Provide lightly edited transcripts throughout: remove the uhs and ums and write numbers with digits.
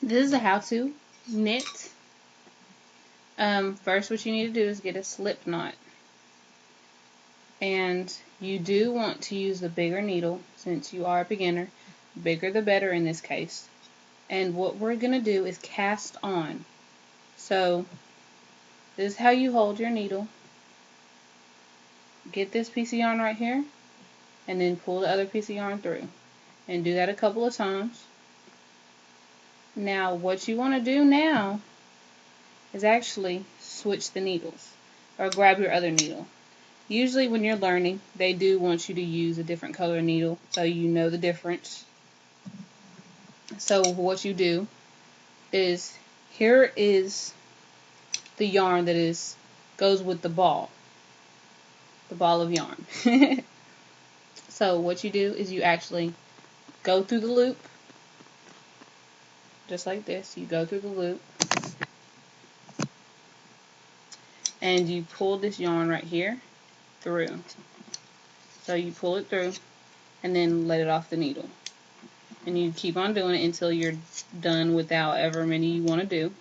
This is a how-to knit. First what you need to do is get a slip knot. And you do want to use the bigger needle since you are a beginner. Bigger the better in this case. And what we're going to do is cast on. So this is how you hold your needle. Get this piece of yarn right here and then pull the other piece of yarn through. And do that a couple of times. Now what you want to do now is actually switch the needles or grab your other needle. Usually when you're learning, they do want you to use a different color needle so you know the difference. So what you do is, here is the yarn that goes with the ball of yarn. So what you do is you actually go through the loop, just like this. You go through the loop and you pull this yarn right here through. So you pull it through and then let it off the needle. And you keep on doing it until you're done with however many you want to do.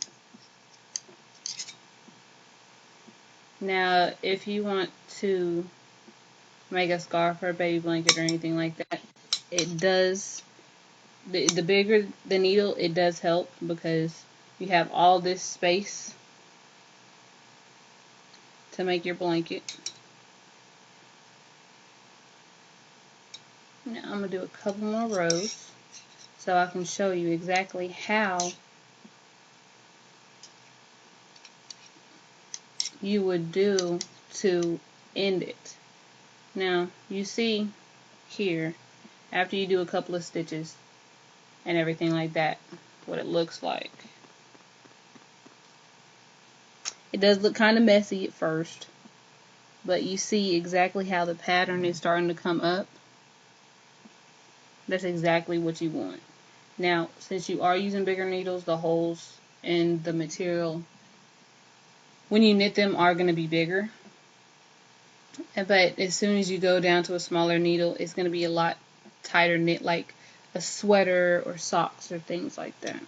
Now, if you want to make a scarf or a baby blanket or anything like that, it does, the bigger the needle, it does help because you have all this space to make your blanket. Now I'm going to do a couple more rows so I can show you exactly how you would do to end it. Now you see here, after you do a couple of stitches and everything like that, what it looks like. It does look kind of messy at first, but you see exactly how the pattern is starting to come up. That's exactly what you want. Now, since you are using bigger needles, the holes in the material, when you knit them, are going to be bigger. But as soon as you go down to a smaller needle, it's going to be a lot tighter knit, like a sweater or socks or things like that.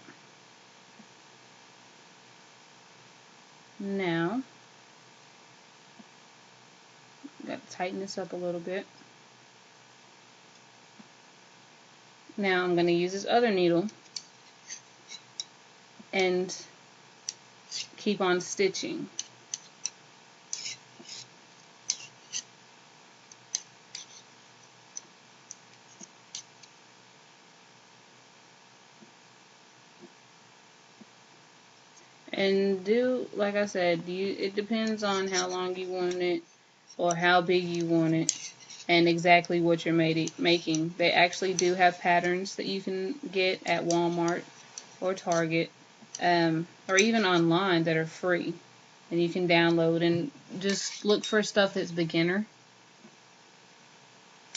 Now, got to tighten this up a little bit. Now I'm going to use this other needle and keep on stitching. And do, like I said, it depends on how long you want it or how big you want it and exactly what you're making. They actually do have patterns that you can get at Walmart or Target or even online that are free and you can download, and just look for stuff that's beginner.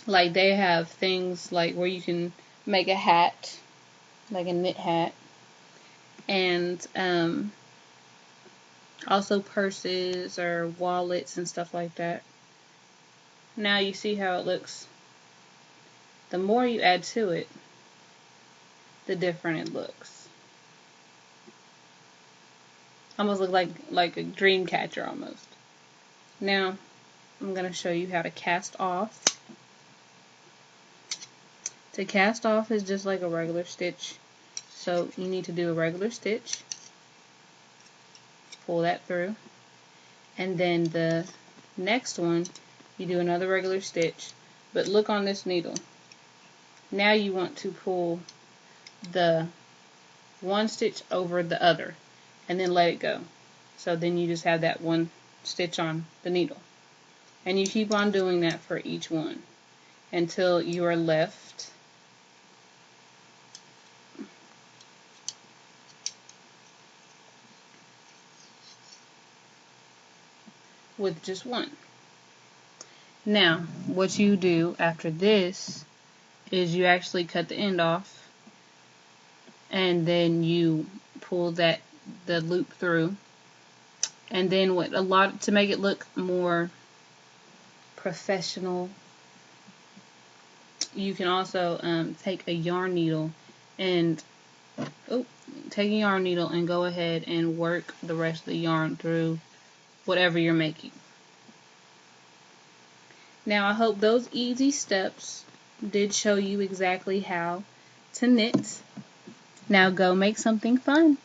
Like they have things like where you can make a hat, like a knit hat, and also purses or wallets and stuff like that. Now you see how it looks. The more you add to it, the different it looks. Almost look like a dream catcher almost. Now I'm going to show you how to cast off. To cast off is just like a regular stitch. So you need to do a regular stitch, pull that through, and then the next one you do another regular stitch, but look on this needle. Now you want to pull the one stitch over the other and then let it go. So then you just have that one stitch on the needle. And you keep on doing that for each one until you are left with just one. Now, what you do after this is you actually cut the end off and then you pull the loop through, and then to make it look more professional, you can also take a yarn needle and take a yarn needle and go ahead and work the rest of the yarn through whatever you're making. Now I hope those easy steps did show you exactly how to knit. Now go make something fun.